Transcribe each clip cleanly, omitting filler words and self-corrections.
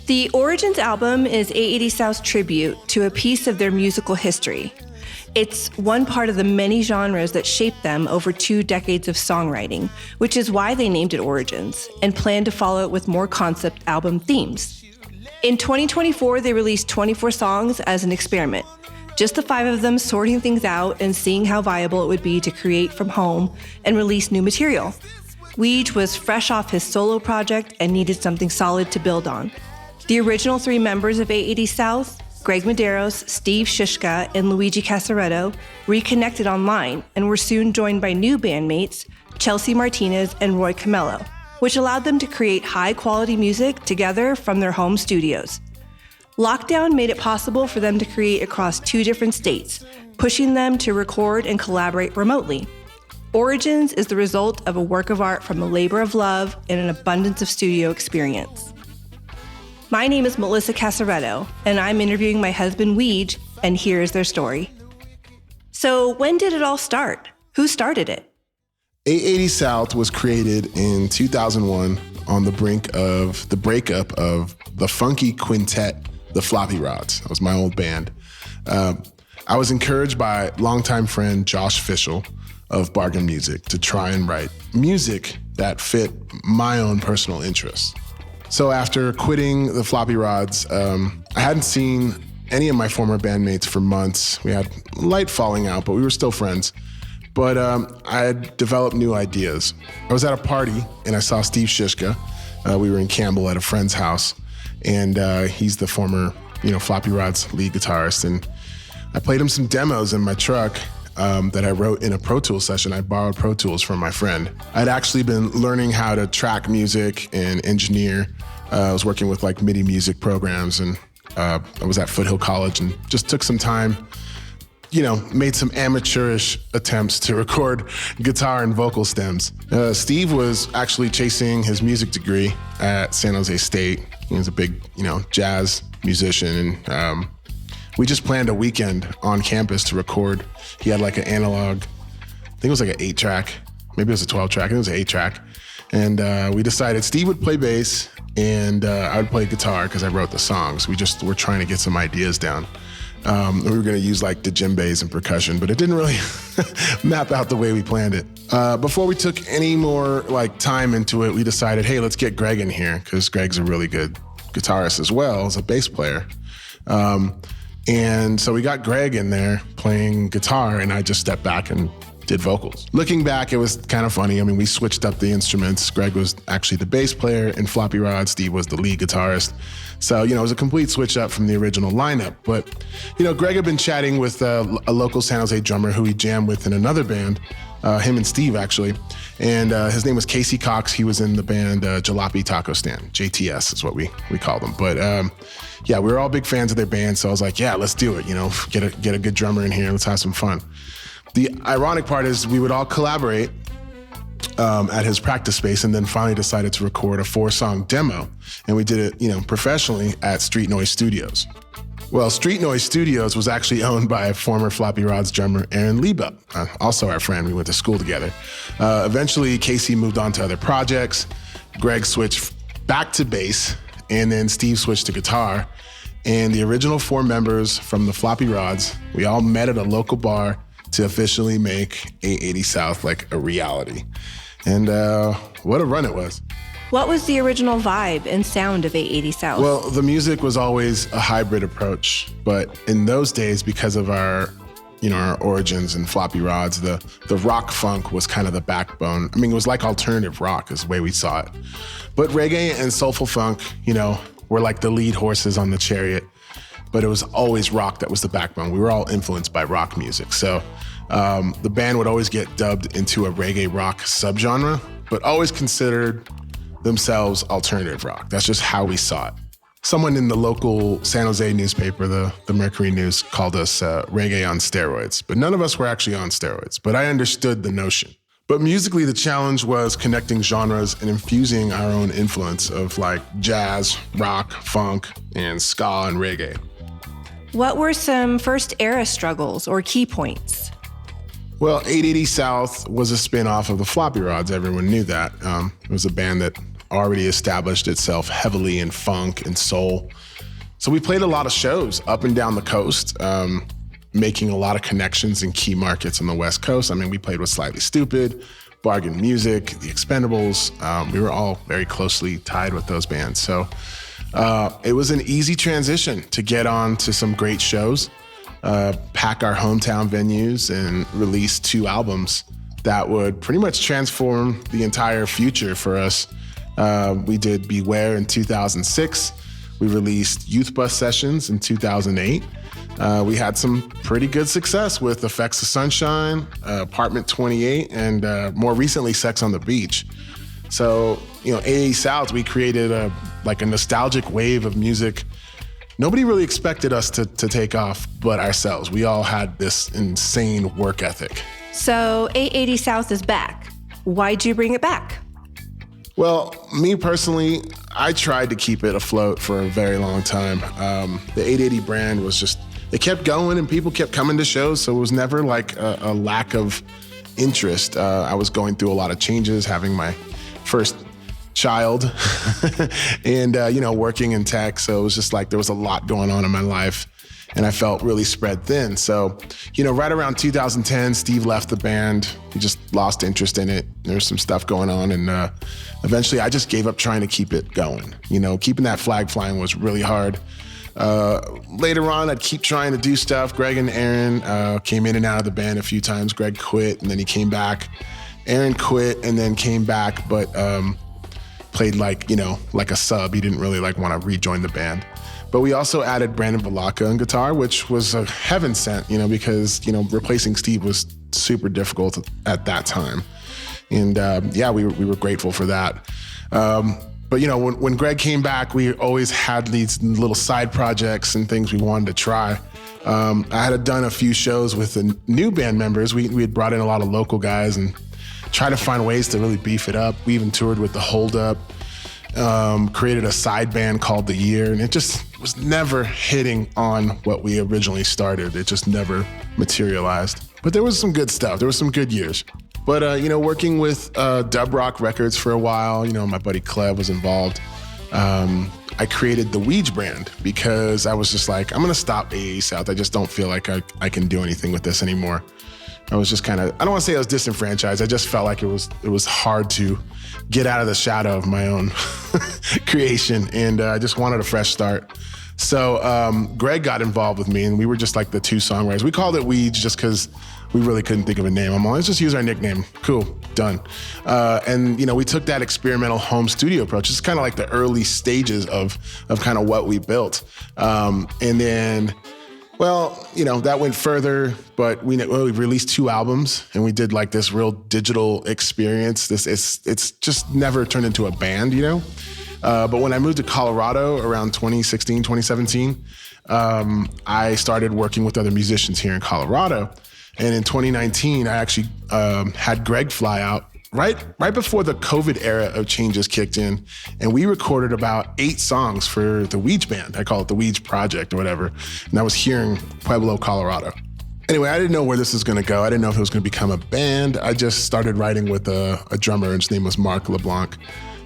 The Origins album is 880 South's tribute to a piece of their musical history. It's one part of the many genres that shaped them over 2 decades of songwriting, which is why they named it Origins and plan to follow it with more concept album themes. In 2024, they released 24 songs as an experiment, just the 5 of them sorting things out and seeing how viable it would be to create from home and release new material. Weege was fresh off his solo project and needed something solid to build on. The original 3 members of 880 South, Greg Medeiros, Steve Shishka, and Luigi Casaretto, reconnected online and were soon joined by new bandmates, Chelsea Martinez and Roy Camello, which allowed them to create high-quality music together from their home studios. Lockdown made it possible for them to create across 2 different states, pushing them to record and collaborate remotely. Origins is the result of a work of art from a labor of love and an abundance of studio experience. My name is Melissa Casaretto, and I'm interviewing my husband Weege, and here's their story. So when did it all start? Who started it? 880 South was created in 2001 on the brink of the breakup of the funky quintet, the Floppy Rods. That was my old band. I was encouraged by longtime friend Josh Fishel of Bargain Music to try and write music that fit my own personal interests. So after quitting the Floppy Rods, I hadn't seen any of my former bandmates for months. We had light falling out, but we were still friends. But I had developed new ideas. I was at a party and I saw Steve Shishka. We were in Campbell at a friend's house, and he's the former, Floppy Rods lead guitarist. And I played him some demos in my truck that I wrote in a Pro Tools session. I borrowed Pro Tools from my friend. I'd actually been learning how to track music and engineer. I was working with like MIDI music programs, and I was at Foothill College and just took some time, made some amateurish attempts to record guitar and vocal stems. Steve was actually chasing his music degree at San Jose State. He was a big, jazz musician, and we just planned a weekend on campus to record. He had like an analog, I think it was like an 8-track, maybe it was a 12-track, I think it was an 8-track. And we decided Steve would play bass and I would play guitar because I wrote the songs. We just were trying to get some ideas down. We were gonna use like the djembes and percussion, but it didn't really map out the way we planned it. Before we took any more like time into it, we decided, hey, let's get Greg in here because Greg's a really good guitarist as well as a bass player. And so we got Greg in there playing guitar, and I just stepped back and did vocals. Looking back, it was kind of funny. I mean, we switched up the instruments. Greg was actually the bass player in Floppy Rods. Steve was the lead guitarist. So, it was a complete switch up from the original lineup. But, Greg had been chatting with a local San Jose drummer who he jammed with in another band, him and Steve actually. And his name was Casey Cox. He was in the band Jalopy Taco Stand. JTS is what we called them. But we were all big fans of their band. So I was like, yeah, let's do it. Get a good drummer in here. Let's have some fun. The ironic part is we would all collaborate at his practice space, and then finally decided to record a 4-song demo. And we did it, professionally at Street Noise Studios. Well, Street Noise Studios was actually owned by former Floppy Rods drummer Aaron Leba, also our friend. We went to school together. Eventually, Casey moved on to other projects. Greg switched back to bass, and then Steve switched to guitar. And the original 4 members from the Floppy Rods, we all met at a local bar to officially make 880 South like a reality. And what a run it was. What was the original vibe and sound of 880 South? Well, the music was always a hybrid approach, but in those days, because of our origins and Floppy Rods, the rock funk was kind of the backbone. I mean, it was like alternative rock is the way we saw it. But reggae and soulful funk, were like the lead horses on the chariot, but it was always rock that was the backbone. We were all influenced by rock music. So the band would always get dubbed into a reggae rock subgenre, but always considered themselves alternative rock. That's just how we saw it. Someone in the local San Jose newspaper, the Mercury News, called us reggae on steroids, but none of us were actually on steroids, but I understood the notion. But musically, the challenge was connecting genres and infusing our own influence of like jazz, rock, funk, and ska and reggae. What were some first era struggles or key points? Well, 880 South was a spin-off of the Floppy Rods. Everyone knew that. It was a band that already established itself heavily in funk and soul. So we played a lot of shows up and down the coast, making a lot of connections in key markets on the West Coast. I mean, we played with Slightly Stoopid, Bargain Music, The Expendables. We were all very closely tied with those bands. So it was an easy transition to get on to some great shows, pack our hometown venues, and release 2 albums that would pretty much transform the entire future for us. We did Beware in 2006. We released Youth Bus Sessions in 2008. We had some pretty good success with Effects of Sunshine, Apartment 28, and more recently, Sex on the Beach. So, 880 South, we created a nostalgic wave of music. Nobody really expected us to take off but ourselves. We all had this insane work ethic. So 880 South is back. Why'd you bring it back? Well, me personally, I tried to keep it afloat for a very long time. The 880 brand was just, it kept going and people kept coming to shows, so it was never like a lack of interest. I was going through a lot of changes, having my first child and, working in tech. So it was just like there was a lot going on in my life and I felt really spread thin. So, right around 2010, Steve left the band. He just lost interest in it. There's some stuff going on. And eventually I just gave up trying to keep it going. Keeping that flag flying was really hard. Later on, I'd keep trying to do stuff. Greg and Aaron came in and out of the band a few times. Greg quit and then he came back. Aaron quit and then came back, but played like a sub. He didn't really want to rejoin the band. But we also added Brandon Valaka on guitar, which was a heaven sent, because, replacing Steve was super difficult at that time. And we were grateful for that. But when Greg came back, we always had these little side projects and things we wanted to try. I had done a few shows with the new band members. We had brought in a lot of local guys and tried to find ways to really beef it up. We even toured with the Hold Up, created a side band called The Year, and it just was never hitting on what we originally started. It just never materialized. But there was some good stuff. There was some good years. But, working with Dub Rock Records for a while, my buddy Clev was involved. I created the Weege brand because I was just like, I'm going to stop 880 South. I just don't feel like I can do anything with this anymore. I was just kind of, I don't want to say I was disenfranchised. I just felt like it was hard to get out of the shadow of my own creation. And I just wanted a fresh start. So Greg got involved with me and we were just like the 2 songwriters. We called it Weege just because we really couldn't think of a name. I'm like, let's just use our nickname. Cool, done. And we took that experimental home studio approach. It's kind of like the early stages of kind of what we built. And then, that went further, but we released 2 albums and we did like this real digital experience. It's just never turned into a band, But when I moved to Colorado around 2016, 2017, I started working with other musicians here in Colorado. And in 2019, I actually had Greg fly out right before the COVID era of changes kicked in. And we recorded about 8 songs for the Weege band. I call it the Weege Project or whatever. And that was here in Pueblo, Colorado. Anyway, I didn't know where this was going to go. I didn't know if it was going to become a band. I just started writing with a drummer. His name was Mark LeBlanc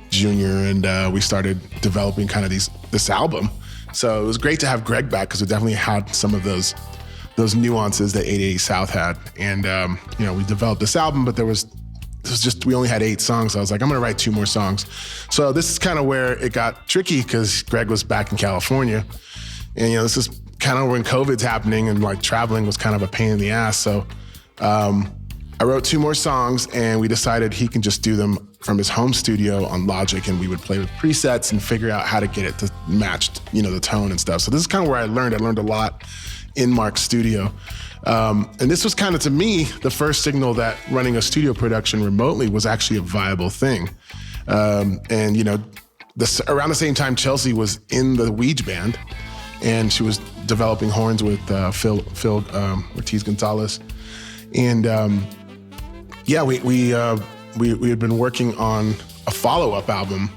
Jr. And we started developing kind of this album. So it was great to have Greg back because we definitely had some of those nuances that 880 South had. And, we developed this album, but we only had 8 songs. So I was like, I'm going to write 2 more songs. So this is kind of where it got tricky because Greg was back in California. And, this is kind of when COVID's happening and like traveling was kind of a pain in the ass. So I wrote 2 more songs and we decided he can just do them from his home studio on Logic and we would play with presets and figure out how to get it to match, the tone and stuff. So this is kind of where I learned a lot in Mark's studio. And this was kind of, to me, the first signal that running a studio production remotely was actually a viable thing. And, around the same time, Chelsea was in the Weege band and she was developing horns with Phil Ortiz Gonzalez. And we had been working on a follow-up album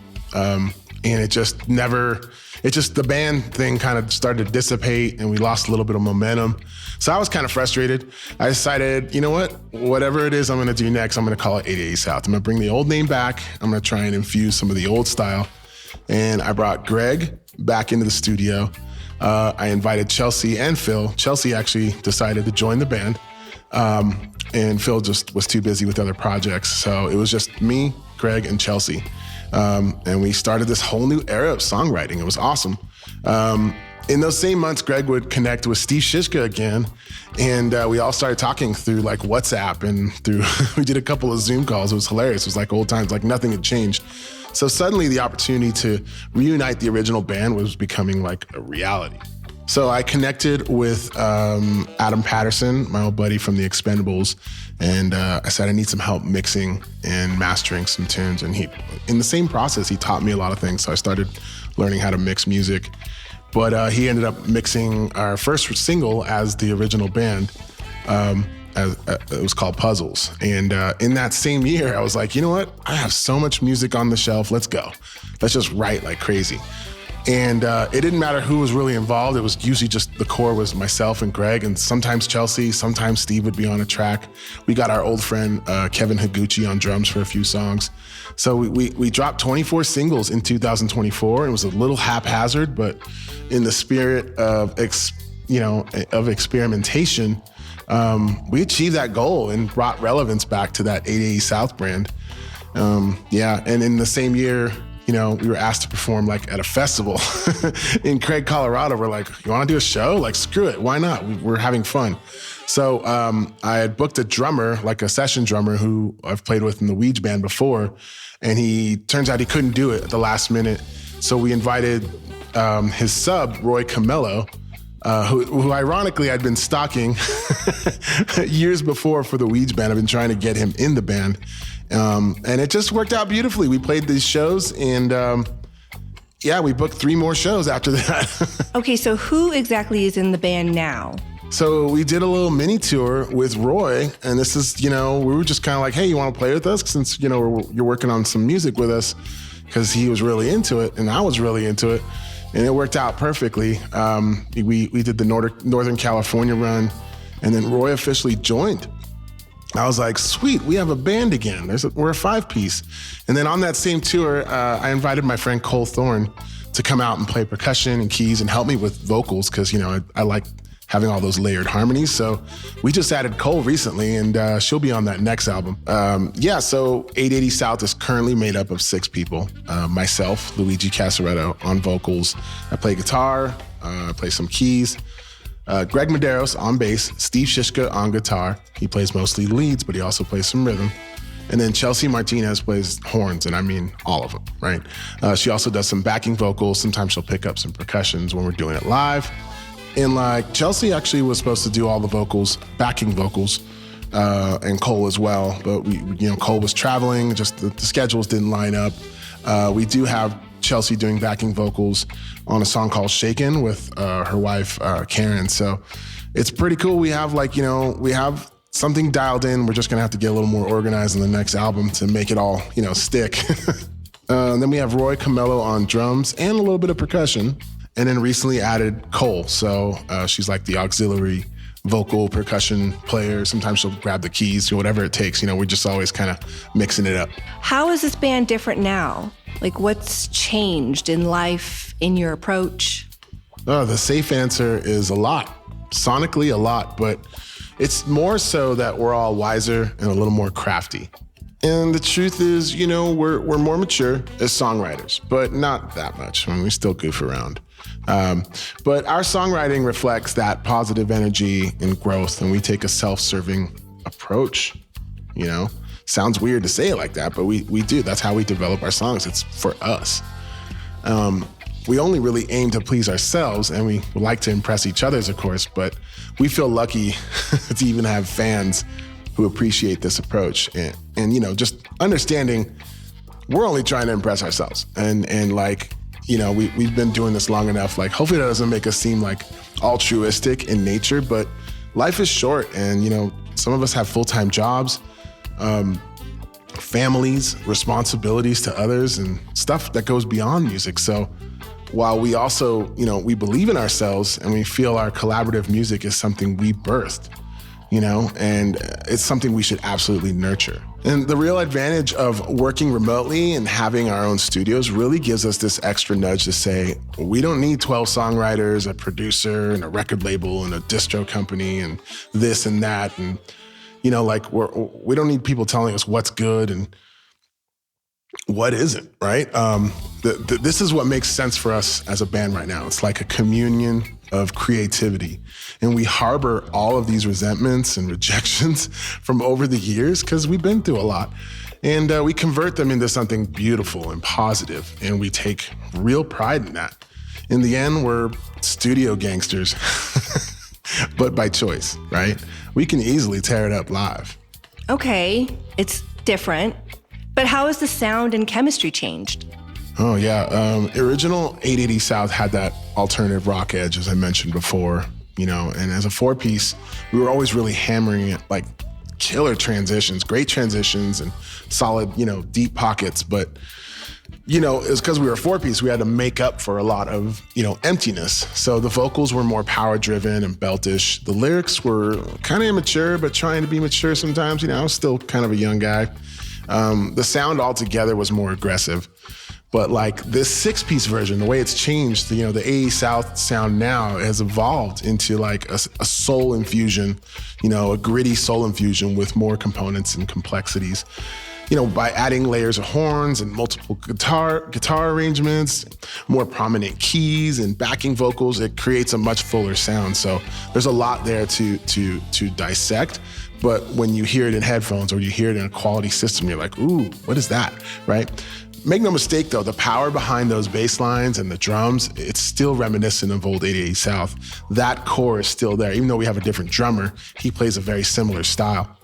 And the band thing kind of started to dissipate and we lost a little bit of momentum. So I was kind of frustrated. I decided, you know what, whatever it is I'm gonna do next, I'm gonna call it 880 South. I'm gonna bring the old name back. I'm gonna try and infuse some of the old style. And I brought Greg back into the studio. I invited Chelsea and Phil. Chelsea actually decided to join the band. And Phil just was too busy with other projects. So it was just me, Greg, and Chelsea. And we started this whole new era of songwriting. It was awesome. In those same months, Greg would connect with Steve Shishka again. And we all started talking through like WhatsApp and we did a couple of Zoom calls. It was hilarious. It was like old times, like nothing had changed. So suddenly the opportunity to reunite the original band was becoming like a reality. So I connected with Adam Patterson, my old buddy from the Expendables, and I said I need some help mixing and mastering some tunes. And in the same process, he taught me a lot of things. So I started learning how to mix music. But he ended up mixing our first single as the original band. It was called Puzzles. And in that same year, I was like, you know what? I have so much music on the shelf. Let's go. Let's just write like crazy. And it didn't matter who was really involved. It was usually just the core was myself and Greg, and sometimes Chelsea, sometimes Steve would be on a track. We got our old friend Kevin Higuchi on drums for a few songs. So we dropped 24 singles in 2024. It was a little haphazard, but in the spirit of experimentation, we achieved that goal and brought relevance back to that 880 South brand. And in the same year, we were asked to perform like at a festival in Craig, Colorado. We're like, you want to do a show? Like, screw it. Why not? We're having fun. So I had booked a drummer, like a session drummer who I've played with in the Weege band before. And turns out he couldn't do it at the last minute. So we invited his sub, Roy Camello, who ironically I'd been stalking years before for the Weege band. I've been trying to get him in the band. And it just worked out beautifully. We played these shows and we booked 3 more shows after that. Okay, so who exactly is in the band now? So we did a little mini tour with Roy, and this is, we were just kind of like, hey, you want to play with us? Since, you're working on some music with us, because he was really into it and I was really into it. And it worked out perfectly. We did the Northern California run, and then Roy officially joined. I was like, sweet, we have a band again. We're a 5-piece. And then on that same tour, I invited my friend Cole Thorne to come out and play percussion and keys and help me with vocals because, I like having all those layered harmonies. So we just added Cole recently, and she'll be on that next album. So 880 South is currently made up of 6 people. Myself, Luigi Casaretto on vocals. I play guitar, I play some keys. Greg Medeiros on bass, Steve Shishka on guitar. He plays mostly leads, but he also plays some rhythm. And then Chelsea Martinez plays horns, and I mean all of them, right? She also does some backing vocals. Sometimes she'll pick up some percussions when we're doing it live. And like Chelsea actually was supposed to do all the vocals, backing vocals, and Cole as well. But Cole was traveling, just the schedules didn't line up. We do have Chelsea doing backing vocals on a song called Shaken with her wife, Karen. So it's pretty cool. We have we have something dialed in. We're just gonna have to get a little more organized in the next album to make it all, stick. Then we have Roy Camello on drums and a little bit of percussion. And then recently added Cole. So she's like the auxiliary vocal percussion player. Sometimes she'll grab the keys or whatever it takes. We're just always kind of mixing it up. How is this band different now? Like, what's changed in life, in your approach? The safe answer is a lot. Sonically, a lot. But it's more so that we're all wiser and a little more crafty. And the truth is, we're more mature as songwriters, but not that much. I mean, we still goof around. But our songwriting reflects that positive energy and growth, and we take a self-serving approach. Sounds weird to say it like that, but we do. That's how we develop our songs. It's for us. We only really aim to please ourselves, and we like to impress each other, of course, but we feel lucky to even have fans who appreciate this approach. And just understanding we're only trying to impress ourselves. And we've been doing this long enough. Like, hopefully that doesn't make us seem like altruistic in nature, but life is short, and some of us have full-time jobs. families, responsibilities to others, and stuff that goes beyond music. So while we also, we believe in ourselves and we feel our collaborative music is something we birthed, and it's something we should absolutely nurture. And the real advantage of working remotely and having our own studios really gives us this extra nudge to say, we don't need 12 songwriters, a producer, and a record label, and a distro company, and this and that. And, we don't need people telling us what's good and what isn't, right? This is what makes sense for us as a band right now. It's like a communion of creativity. And we harbor all of these resentments and rejections from over the years because we've been through a lot. And we convert them into something beautiful and positive, and we take real pride in that. In the end, we're studio gangsters, but by choice, right? We can easily tear it up live. Okay, it's different. But how has the sound and chemistry changed? Oh, yeah. Original 880 South had that alternative rock edge, as I mentioned before, and as a 4-piece, we were always really hammering it, like killer transitions, great transitions and solid, deep pockets. But, it was because we were a 4-piece, we had to make up for a lot of, emptiness. So the vocals were more power driven and beltish. The lyrics were kind of immature, but trying to be mature sometimes. I was still kind of a young guy. The sound altogether was more aggressive, but like this 6-piece version, the way it's changed, the 80 South sound now has evolved into like a soul infusion, a gritty soul infusion with more components and complexities, by adding layers of horns and multiple guitar arrangements, more prominent keys and backing vocals. It creates a much fuller sound. So there's a lot there to dissect. But when you hear it in headphones or you hear it in a quality system, you're like, ooh, what is that, right? Make no mistake, though, the power behind those bass lines and the drums, it's still reminiscent of old 88 South. That core is still there. Even though we have a different drummer, he plays a very similar style.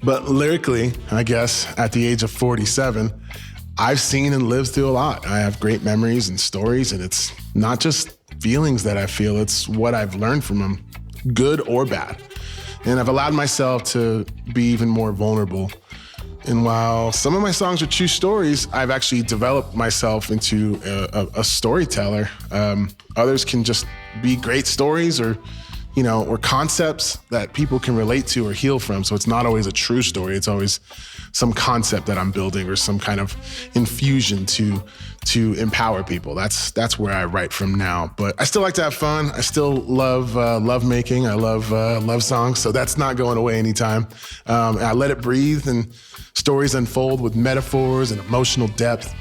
But lyrically, I guess, at the age of 47, I've seen and lived through a lot. I have great memories and stories, and it's not just feelings that I feel, it's what I've learned from them, good or bad. And I've allowed myself to be even more vulnerable. And while some of my songs are true stories, I've actually developed myself into a storyteller. Others can just be great stories or concepts that people can relate to or heal from. So it's not always a true story. It's always some concept that I'm building or some kind of infusion to empower people. That's where I write from now. But I still like to have fun. I still love love making. I love love songs. So that's not going away anytime. I let it breathe and stories unfold with metaphors and emotional depth.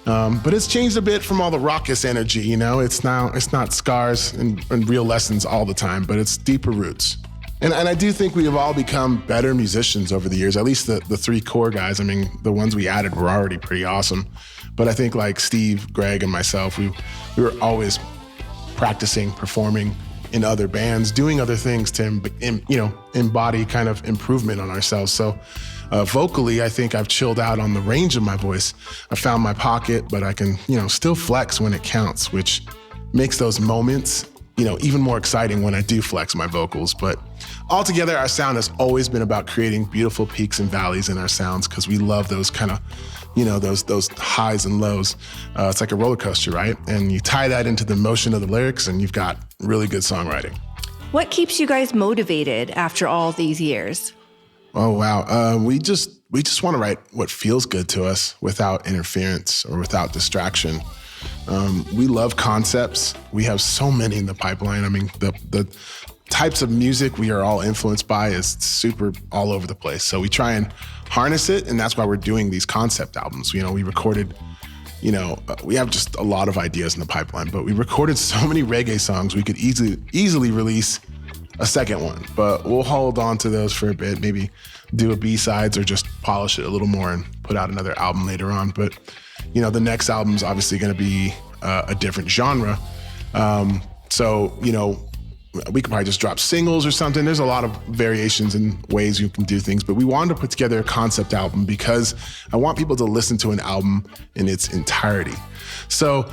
But it's changed a bit from all the raucous energy, It's not scars and real lessons all the time, but it's deeper roots. And I do think we have all become better musicians over the years, at least the 3 core guys. I mean, the ones we added were already pretty awesome. But I think like Steve, Greg, and myself, we were always practicing, performing in other bands, doing other things to, embody kind of improvement on ourselves. So vocally, I think I've chilled out on the range of my voice. I found my pocket, but I can, still flex when it counts, which makes those moments, even more exciting when I do flex my vocals. But altogether, our sound has always been about creating beautiful peaks and valleys in our sounds because we love those kind of, those highs and lows. It's like a roller coaster, right? And you tie that into the motion of the lyrics and you've got really good songwriting. What keeps you guys motivated after all these years? Oh, wow. We just want to write what feels good to us without interference or without distraction. We love concepts. We have so many in the pipeline. I mean, the types of music we are all influenced by is super all over the place. So we try and harness it, and that's why we're doing these concept albums. We recorded, we have just a lot of ideas in the pipeline, but we recorded so many reggae songs we could easily release a second one, but we'll hold on to those for a bit, maybe do a B-sides or just polish it a little more and put out another album later on. But, the next album's obviously going to be a different genre. So, we could probably just drop singles or something. There's a lot of variations and ways you can do things, but we wanted to put together a concept album because I want people to listen to an album in its entirety. So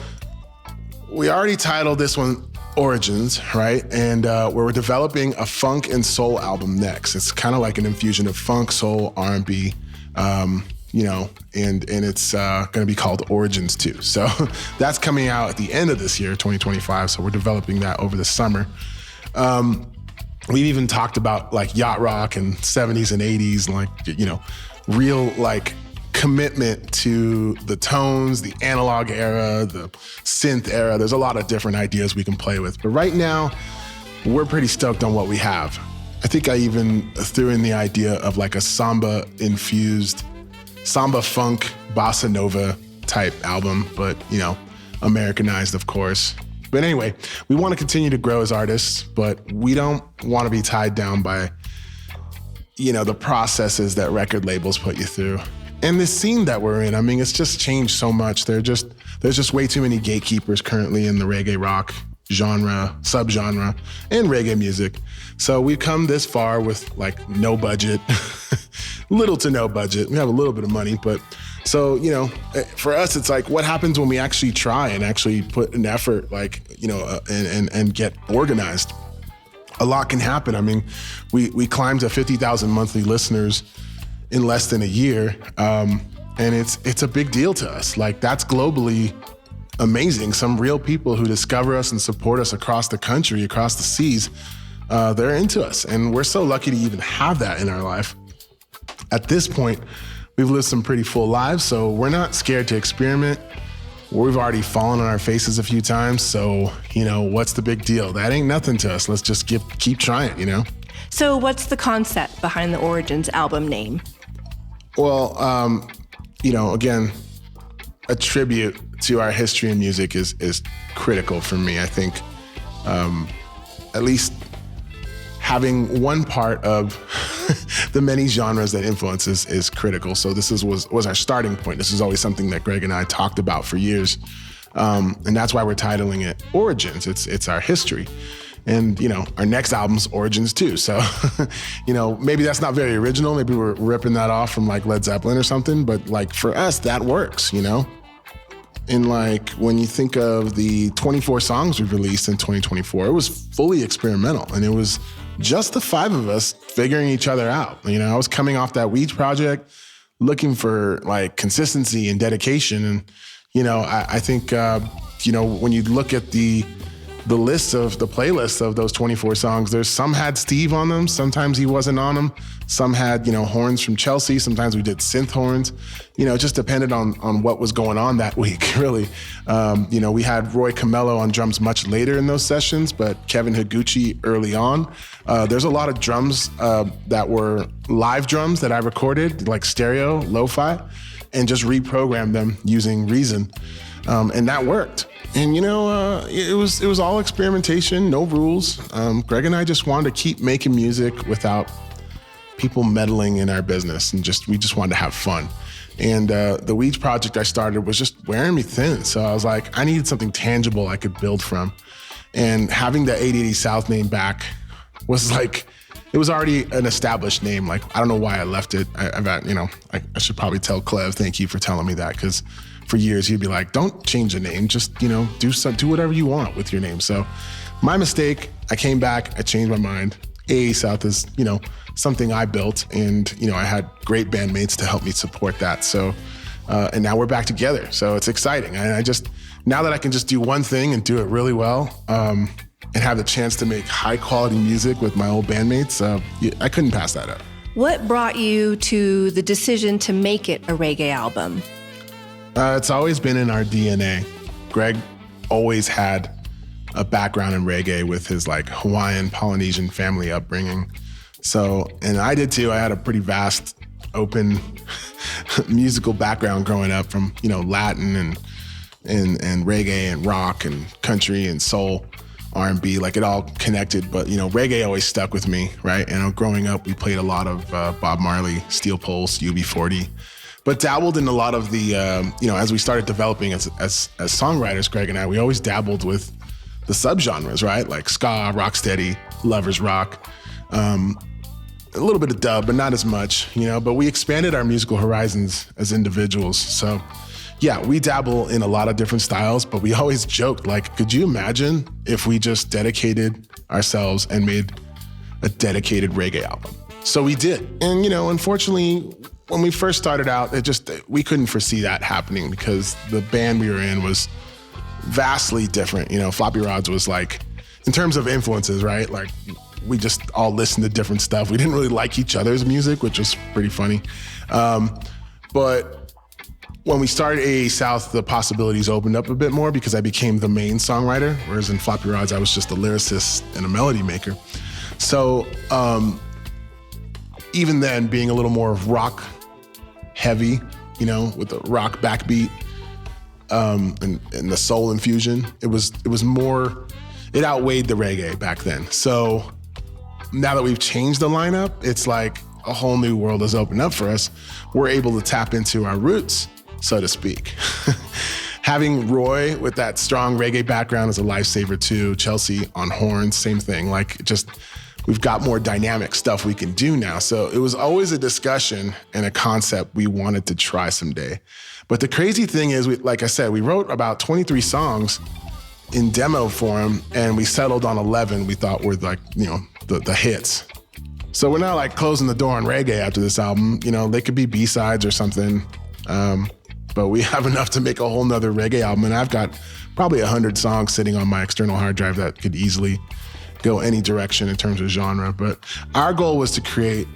we already titled this one Origins, right? And we're developing a funk and soul album next. It's kind of like an infusion of funk, soul, R&B, You know, and it's going to be called Origins 2. So that's coming out at the end of this year, 2025. So we're developing that over the summer. We've even talked about like yacht rock and 70s and 80s, like, you know, real like commitment to the tones, the analog era, the synth era. There's a lot of different ideas we can play with. But right now, we're pretty stoked on what we have. I think I even threw in the idea of like a samba-infused, samba funk, bossa nova type album, but, you know, Americanized, of course. But anyway, we want to continue to grow as artists, but we don't want to be tied down by, you know, the processes that record labels put you through. And the scene that we're in, I mean, it's just changed so much. There's just way too many gatekeepers currently in the reggae rock genre, subgenre, and reggae music. So we've come this far with like no budget, little to no budget. We have a little bit of money, but so, you know, for us, it's like, what happens when we actually try and actually put an effort, like, you know, and get organized? A lot can happen. I mean, we climbed to 50,000 monthly listeners in less than a year. And it's a big deal to us. Like, that's globally amazing. Some real people who discover us and support us across the country, across the seas, they're into us. And we're so lucky to even have that in our life. At this point, we've lived some pretty full lives, so we're not scared to experiment. We've already fallen on our faces a few times, so, you know, what's the big deal? That ain't nothing to us. Let's just keep trying, you know? So what's the concept behind the Origins album name? Well, you know, again, a tribute to our history in music is critical for me. I think at least having one part of the many genres that influences is critical. So this was our starting point. This is always something that Greg and I talked about for years. And that's why we're titling it Origins. It's our history. And, you know, our next album's Origins 2. So, you know, maybe that's not very original. Maybe we're ripping that off from like Led Zeppelin or something. But like for us, that works, you know? And like when you think of the 24 songs we've released in 2024, it was fully experimental. And it was just the five of us figuring each other out. You know, I was coming off that Weege project, looking for like consistency and dedication. And, you know, I think, you know, when you look at the playlist of those 24 songs, there's some had Steve on them. Sometimes he wasn't on them. Some had, you know, horns from Chelsea. Sometimes we did synth horns. You know, it just depended on what was going on that week, really. You know, we had Roy Camello on drums much later in those sessions, but Kevin Higuchi early on. There's a lot of drums that were live drums that I recorded, like stereo, lo-fi, and just reprogrammed them using Reason. And that worked. And, you know, it was all experimentation, no rules. Greg and I just wanted to keep making music without people meddling in our business, and we just wanted to have fun. And the Weege project I started was just wearing me thin. So I was like, I needed something tangible I could build from. And having the 880 South name back was like, it was already an established name. Like, I don't know why I left it. I should probably tell Clev, thank you for telling me that, because for years he'd be like, don't change the name, just, you know, do whatever you want with your name. So my mistake, I came back, I changed my mind. AA South is, you know, something I built, and, you know, I had great bandmates to help me support that. So, and now we're back together. So it's exciting. And now that I can just do one thing and do it really well, and have the chance to make high quality music with my old bandmates, I couldn't pass that up. What brought you to the decision to make it a reggae album? It's always been in our DNA. Greg always had a background in reggae with his like Hawaiian, Polynesian family upbringing. So, and I did too. I had a pretty vast, open musical background growing up, from, you know, Latin and reggae and rock and country and soul, R&B, like it all connected. But, you know, reggae always stuck with me, right? And growing up, we played a lot of Bob Marley, Steel Pulse, UB40. But dabbled in a lot of the, you know, as we started developing as songwriters, Greg and I, we always dabbled with the subgenres, right? Like ska, rocksteady, lovers rock, a little bit of dub, but not as much, you know, but we expanded our musical horizons as individuals. So yeah, we dabble in a lot of different styles, but we always joked, like, could you imagine if we just dedicated ourselves and made a dedicated reggae album? So we did. And, you know, unfortunately, when we first started out, we couldn't foresee that happening because the band we were in was vastly different. Floppy Rods was like, in terms of influences, right? Like we just all listened to different stuff. We didn't really like each other's music, which was pretty funny. But when we started AA South, the possibilities opened up a bit more because I became the main songwriter, whereas in Floppy Rods, I was just a lyricist and a melody maker. So even then, being a little more rock heavy, with the rock backbeat and the soul infusion, it outweighed the reggae back then. So now that we've changed the lineup, it's like a whole new world has opened up for us. We're able to tap into our roots, so to speak. Having Roy with that strong reggae background is a lifesaver too. Chelsea on horns, same thing. We've got more dynamic stuff we can do now. So it was always a discussion and a concept we wanted to try someday. But the crazy thing is, like I said, we wrote about 23 songs in demo form, and we settled on 11 we thought were the hits. So we're not closing the door on reggae after this album. They could be B-sides or something. But we have enough to make a whole nother reggae album. And I've got probably 100 songs sitting on my external hard drive that could easily go any direction in terms of genre. But our goal was to create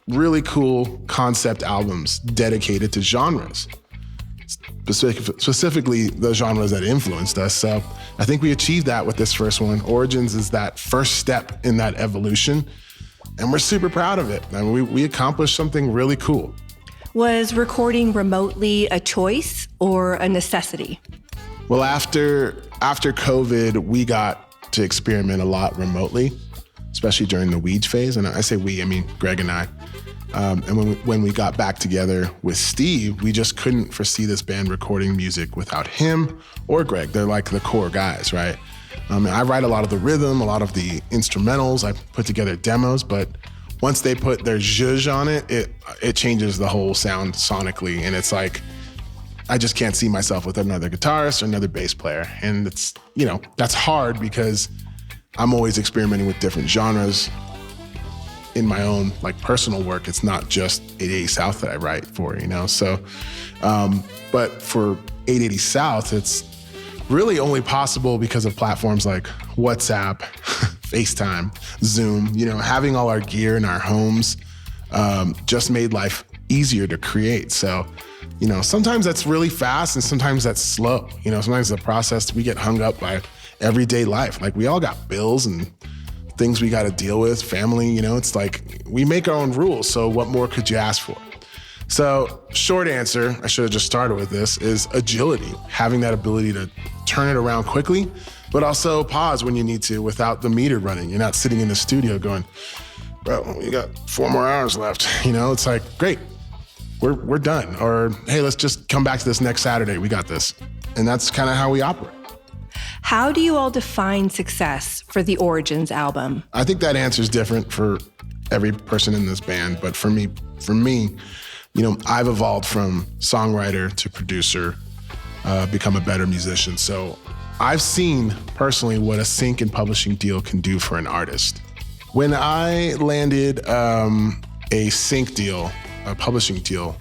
really cool concept albums dedicated to genres, specifically the genres that influenced us. So I think we achieved that with this first one. Origins is that first step in that evolution, and we're super proud of it. I mean, we accomplished something really cool. Was recording remotely a choice or a necessity? Well, after COVID, we got to experiment a lot remotely, especially during the Weege phase. And I say we, I mean Greg and I. And when we got back together with Steve, we just couldn't foresee this band recording music without him or Greg. They're like the core guys, right? I write a lot of the rhythm, a lot of the instrumentals. I put together demos, but once they put their zhuzh on it, it changes the whole sound sonically. And it's like, I just can't see myself with another guitarist or another bass player. And it's, that's hard because I'm always experimenting with different genres in my own personal work. It's not just 880 South that I write for, So, but for 880 South, it's really only possible because of platforms like WhatsApp, FaceTime, Zoom. Having all our gear in our homes just made life easier to create. So, sometimes that's really fast and sometimes that's slow. Sometimes the process, we get hung up by everyday life. We all got bills and things we got to deal with, family, it's like we make our own rules. So what more could you ask for? So short answer, I should have just started with this, is agility, having that ability to turn it around quickly, but also pause when you need to without the meter running. You're not sitting in the studio going, bro, you got 4 more hours left. It's like, great, we're done. Or, hey, let's just come back to this next Saturday. We got this. And that's kind of how we operate. How do you all define success for the Origins album? I think that answer is different for every person in this band. But for me, I've evolved from songwriter to producer, become a better musician. So I've seen personally what a sync and publishing deal can do for an artist. When I landed a sync deal, a publishing deal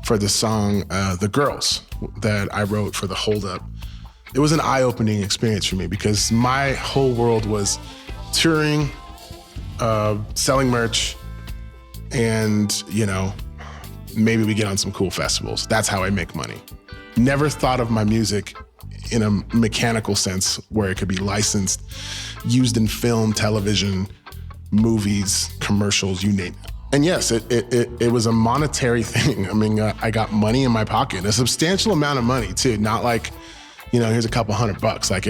for the song The Girls that I wrote for the Hold Up, it was an eye-opening experience for me because my whole world was touring, selling merch, and, maybe we get on some cool festivals. That's how I make money. Never thought of my music in a mechanical sense where it could be licensed, used in film, television, movies, commercials, you name it. And yes, it was a monetary thing. I mean, I got money in my pocket, a substantial amount of money too, not like, here's a couple $100.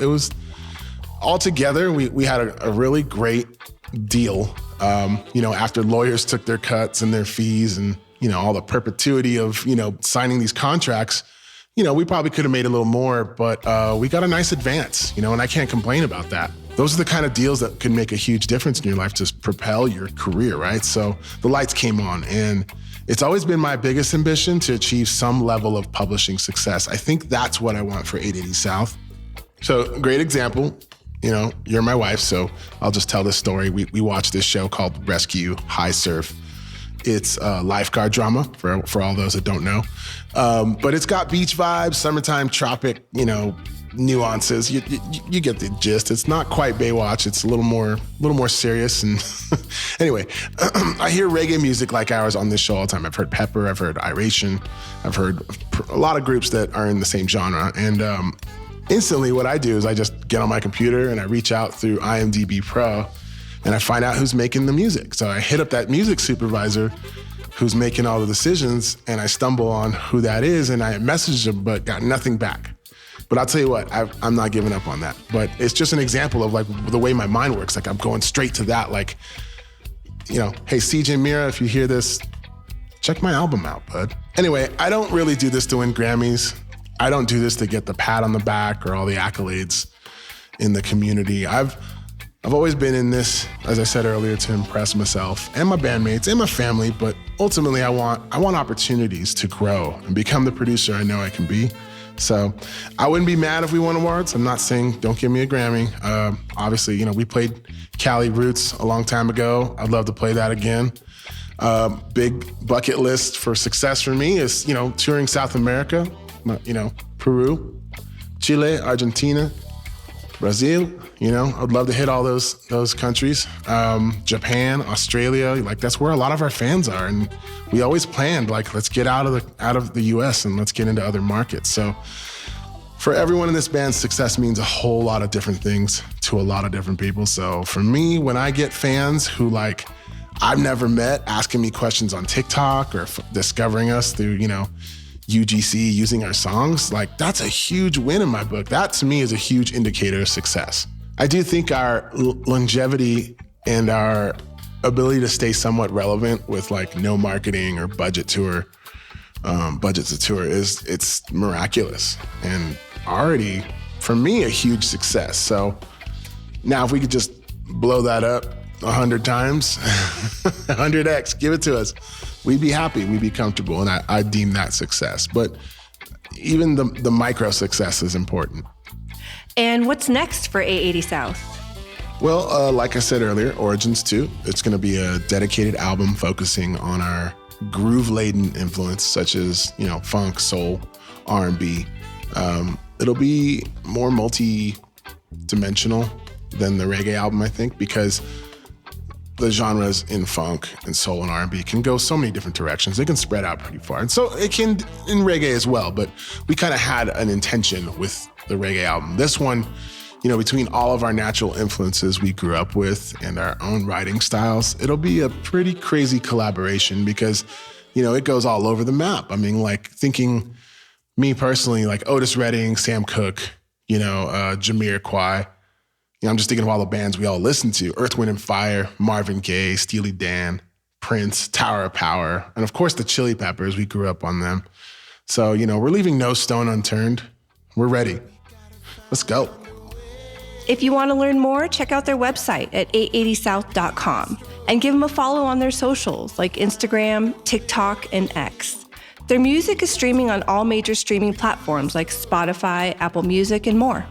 It was all together. We had a really great deal. After lawyers took their cuts and their fees and, all the perpetuity of, signing these contracts, we probably could have made a little more, but we got a nice advance, and I can't complain about that. Those are the kind of deals that can make a huge difference in your life to propel your career, right? So the lights came on, and it's always been my biggest ambition to achieve some level of publishing success. I think that's what I want for 880 South. So great example, you're my wife, so I'll just tell this story. We watched this show called Rescue High Surf, It's lifeguard drama for all those that don't know. But it's got beach vibes, summertime, tropic, nuances. You get the gist. It's not quite Baywatch. It's a little more serious. And anyway, I hear reggae music like ours on this show all the time. I've heard Pepper. I've heard Iration. I've heard a lot of groups that are in the same genre. And instantly what I do is I just get on my computer and I reach out through IMDb Pro and I find out who's making the music. So I hit up that music supervisor who's making all the decisions, and I stumble on who that is, and I messaged him, but got nothing back. But I'll tell you what, I'm not giving up on that. But it's just an example of like the way my mind works. Like I'm going straight to that, like, hey, CJ Mira, if you hear this, check my album out, bud. Anyway, I don't really do this to win Grammys. I don't do this to get the pat on the back or all the accolades in the community. I've always been in this, as I said earlier, to impress myself and my bandmates and my family, but ultimately I want opportunities to grow and become the producer I know I can be. So I wouldn't be mad if we won awards. I'm not saying don't give me a Grammy. Obviously, we played Cali Roots a long time ago. I'd love to play that again. Big bucket list for success for me is, touring South America, Peru, Chile, Argentina, Brazil. I'd love to hit all those countries. Japan, Australia, like that's where a lot of our fans are. And we always planned, like, let's get out of the US and let's get into other markets. So for everyone in this band, success means a whole lot of different things to a lot of different people. So for me, when I get fans who like I've never met asking me questions on TikTok or discovering us through, UGC using our songs, like that's a huge win in my book. That to me is a huge indicator of success. I do think our longevity and our ability to stay somewhat relevant with like no marketing or budgets to tour it's miraculous and already for me a huge success. So now if we could just blow that up 100 times, 100x, give it to us. We'd be happy, we'd be comfortable, and I deem that success. But even the micro success is important. And what's next for 880 South? Well, like I said earlier, Origins 2, it's going to be a dedicated album focusing on our groove-laden influence, such as, funk, soul, R&B. It'll be more multi-dimensional than the reggae album, I think, because the genres in funk and soul and R&B can go so many different directions. They can spread out pretty far. And so it can in reggae as well, but we kind of had an intention with the reggae album. This one, between all of our natural influences we grew up with and our own writing styles, it'll be a pretty crazy collaboration because, it goes all over the map. I mean, like thinking me personally, like Otis Redding, Sam Cooke, Jamiroquai. I'm just thinking of all the bands we all listen to: Earth, Wind & Fire, Marvin Gaye, Steely Dan, Prince, Tower of Power, and of course the Chili Peppers. We grew up on them. So, we're leaving no stone unturned. We're ready. Let's go. If you want to learn more, check out their website at 880south.com and give them a follow on their socials like Instagram, TikTok, and X. Their music is streaming on all major streaming platforms like Spotify, Apple Music, and more.